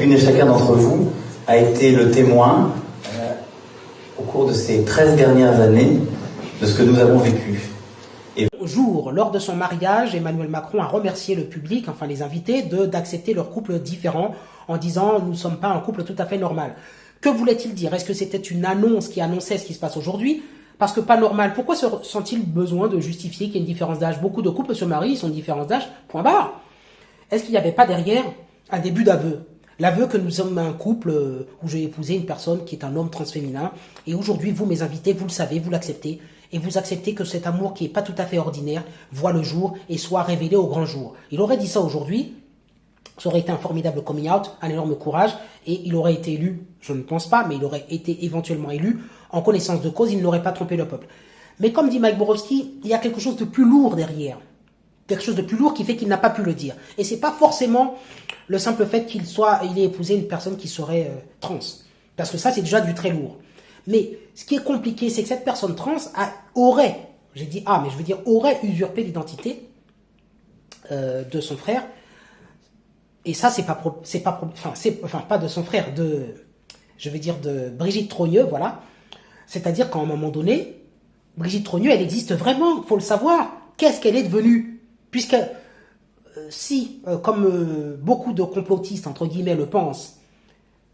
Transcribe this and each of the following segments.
chacune et chacun d'entre vous a été le témoin, au cours de ces 13 dernières années, de ce que nous avons vécu. Lors de son mariage, Emmanuel Macron a remercié le public, enfin les invités, d'accepter leur couple différent en disant « nous ne sommes pas un couple tout à fait normal ». Que voulait-il dire? Est-ce que c'était une annonce qui annonçait ce qui se passe aujourd'hui? Parce que pas normal, pourquoi se sent-il besoin de justifier qu'il y a une différence d'âge? Beaucoup de couples se marient, ils ont une différence d'âge, point barre. Est-ce qu'il n'y avait pas derrière un début d'aveu? L'aveu que nous sommes un couple où j'ai épousé une personne qui est un homme transféminin. Et aujourd'hui, vous, mes invités, vous le savez, vous l'acceptez. Et vous acceptez que cet amour qui n'est pas tout à fait ordinaire voit le jour et soit révélé au grand jour. Il aurait dit ça aujourd'hui, ça aurait été un formidable coming out, un énorme courage, et il aurait été élu, je ne pense pas, mais il aurait été éventuellement élu en connaissance de cause, il n'aurait pas trompé le peuple. Mais comme dit Mike Borowski, il y a quelque chose de plus lourd derrière. Quelque chose de plus lourd qui fait qu'il n'a pas pu le dire. Et c'est pas forcément le simple fait qu'il ait épousé une personne qui serait trans. Parce que ça, c'est déjà du très lourd. Mais ce qui est compliqué, c'est que cette personne trans aurait usurpé l'identité de son frère. Et ça, pas de son frère, de Brigitte Trogneux, voilà. C'est-à-dire qu'à un moment donné, Brigitte Trogneux, elle existe vraiment, faut le savoir. Qu'est-ce qu'elle est devenue? Puisque comme beaucoup de complotistes, entre guillemets, le pensent,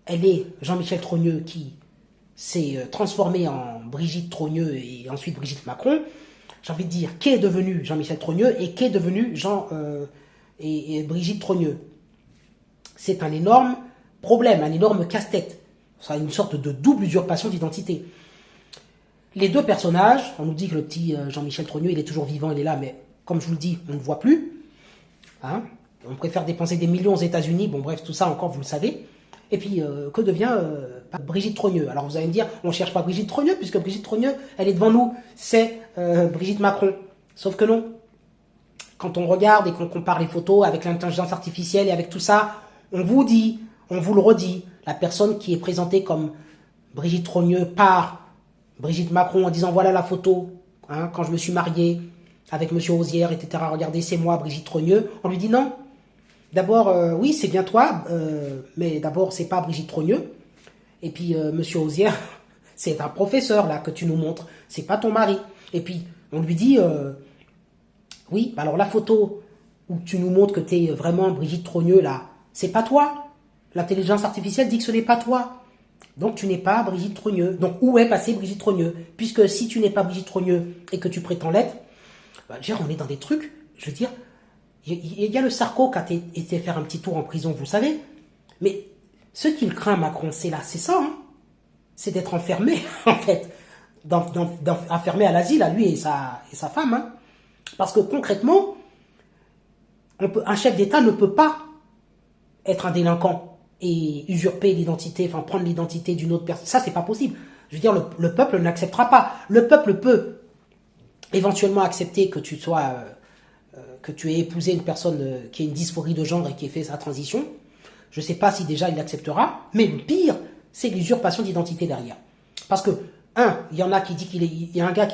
elle est Jean-Michel Trogneux qui s'est transformé en Brigitte Trogneux et ensuite Brigitte Macron, j'ai envie de dire, qu'est devenu Jean-Michel Trogneux et qu'est devenu et Brigitte Trogneux? C'est un énorme problème, un énorme casse-tête. Ça a une sorte de double usurpation d'identité. Les deux personnages, on nous dit que le petit Jean-Michel Trogneux, il est toujours vivant, il est là, mais comme je vous le dis, on ne le voit plus. Hein, on préfère dépenser des millions aux États-Unis, bon bref, tout ça encore, vous le savez. Et puis, que devient Brigitte Trogneux? Alors vous allez me dire, on ne cherche pas Brigitte Trogneux, puisque Brigitte Trogneux, elle est devant nous, c'est Brigitte Macron. Sauf que non. Quand on regarde et qu'on compare les photos avec l'intelligence artificielle et avec tout ça, on vous dit, on vous le redit, la personne qui est présentée comme Brigitte Trogneux par Brigitte Macron en disant voilà la photo, hein, quand je me suis marié avec Monsieur Ozière, etc. Regardez, c'est moi, Brigitte Trogneux. On lui dit non. D'abord, oui, c'est bien toi, mais d'abord, c'est pas Brigitte Trogneux. Et puis, Monsieur Ozière, c'est un professeur, là, que tu nous montres. C'est pas ton mari. Et puis, on lui dit, oui, alors la photo où tu nous montres que tu es vraiment Brigitte Trogneux, là, c'est pas toi. L'intelligence artificielle dit que ce n'est pas toi. Donc, tu n'es pas Brigitte Trogneux. Donc, où est passée Brigitte Trogneux? Puisque si tu n'es pas Brigitte Trogneux et que tu prétends l'être, on est dans des trucs, je veux dire, il y a le Sarko qui a été faire un petit tour en prison, vous savez. Mais ce qu'il craint, Macron, c'est ça, hein. C'est d'être enfermé, en fait, enfermé à l'asile, à lui et sa femme. Hein. Parce que concrètement, un chef d'État ne peut pas être un délinquant et usurper l'identité, enfin prendre l'identité d'une autre personne. Ça, c'est pas possible. Je veux dire, le peuple n'acceptera pas. Le peuple peut éventuellement accepter que tu sois, que tu aies épousé une personne qui a une dysphorie de genre et qui ait fait sa transition. Je ne sais pas si déjà il l'acceptera, mais le pire, c'est l'usurpation d'identité derrière. Parce que, il y a un gars qui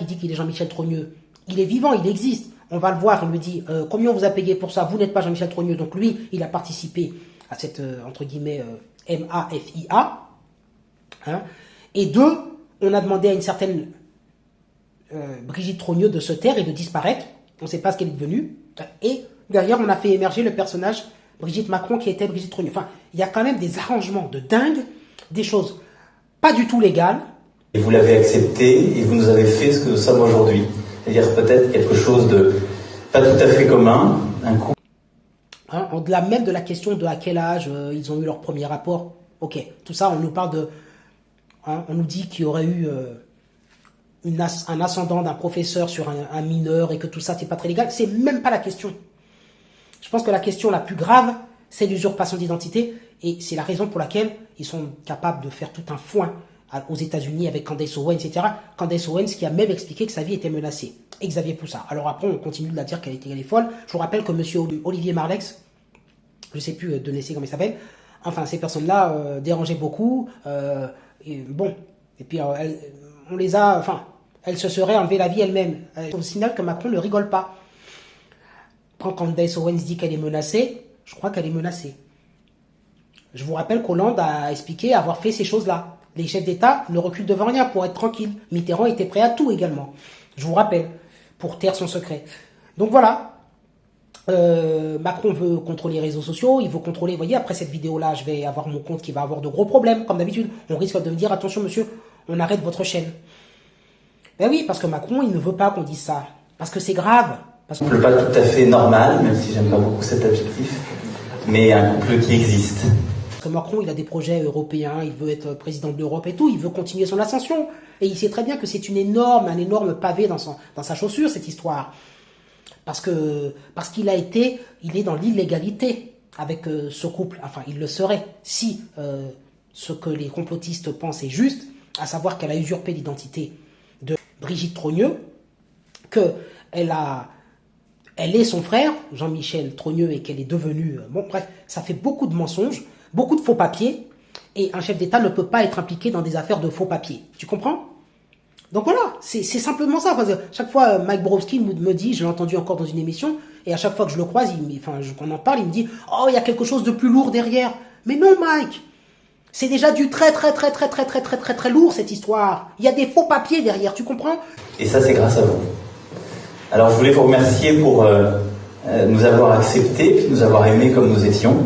dit qu'il est Jean-Michel Trogneux. Il est vivant, il existe. On va le voir, on lui dit, combien on vous a payé pour ça? Vous n'êtes pas Jean-Michel Trogneux. Donc lui, il a participé à cette, entre guillemets, MAFIA. Hein. Et deux, on a demandé à une certaine Brigitte Trogneux de se taire et de disparaître. On ne sait pas ce qu'elle est devenue. Et derrière, on a fait émerger le personnage Brigitte Macron qui était Brigitte Trogneux. Enfin, il y a quand même des arrangements de dingue, des choses pas du tout légales. Et vous l'avez accepté et vous nous avez fait ce que nous sommes aujourd'hui. C'est-à-dire peut-être quelque chose de pas tout à fait commun, un coup. Hein, au-delà même de la question de à quel âge ils ont eu leur premier rapport. Ok, tout ça, on nous parle de... Hein, on nous dit qu'il y aurait eu un ascendant d'un professeur sur un mineur et que tout ça, c'est pas très légal. C'est même pas la question. Je pense que la question la plus grave, c'est l'usurpation d'identité. Et c'est la raison pour laquelle ils sont capables de faire tout un foin aux États-Unis avec Candace Owens, etc. Candace Owens qui a même expliqué que sa vie était menacée. Et Xavier Poussard. Alors après, on continue de la dire qu'elle est folle. Je vous rappelle que monsieur Olivier Marleix, je sais plus de laisser comment il s'appelle, enfin ces personnes-là dérangeaient beaucoup. Et puis on les a, enfin, elles se seraient enlevé la vie elles-mêmes. Au signal que Macron ne rigole pas. Quand Candace Owens dit qu'elle est menacée, je crois qu'elle est menacée. Je vous rappelle qu'Hollande a expliqué avoir fait ces choses-là. Les chefs d'État ne reculent devant rien pour être tranquilles. Mitterrand était prêt à tout également. Je vous rappelle, pour taire son secret. Donc voilà. Macron veut contrôler les réseaux sociaux, il veut contrôler, vous voyez, après cette vidéo-là, je vais avoir mon compte qui va avoir de gros problèmes, comme d'habitude. On risque de me dire, attention monsieur, on arrête votre chaîne. Ben oui, parce que Macron, il ne veut pas qu'on dise ça. Parce que c'est grave. Parce Un couple pas tout à fait normal, même si j'aime pas beaucoup cet adjectif, mais un couple qui existe. Parce que Macron, il a des projets européens, il veut être président de l'Europe et tout, il veut continuer son ascension. Et il sait très bien que c'est un énorme pavé dans sa chaussure, cette histoire. Parce qu'il est dans l'illégalité avec ce couple. Enfin, il le serait si ce que les complotistes pensent est juste, à savoir qu'elle a usurpé l'identité de Brigitte Trogneux, qu'elle est son frère, Jean-Michel Trogneux, et qu'elle est devenue... bon, bref, ça fait beaucoup de mensonges, beaucoup de faux papiers, et un chef d'État ne peut pas être impliqué dans des affaires de faux papiers. Tu comprends ? Donc voilà, c'est simplement ça. Chaque fois, Mike Borowski me dit, je l'ai entendu encore dans une émission, et à chaque fois que je le croise, qu'on en parle, il me dit « Oh, il y a quelque chose de plus lourd derrière ». Mais non, Mike, c'est déjà du très lourd, cette histoire. Il y a des faux papiers derrière, tu comprends? Et ça, c'est grâce à vous. Alors, je voulais vous remercier pour nous avoir acceptés, puis nous avoir aimés comme nous étions.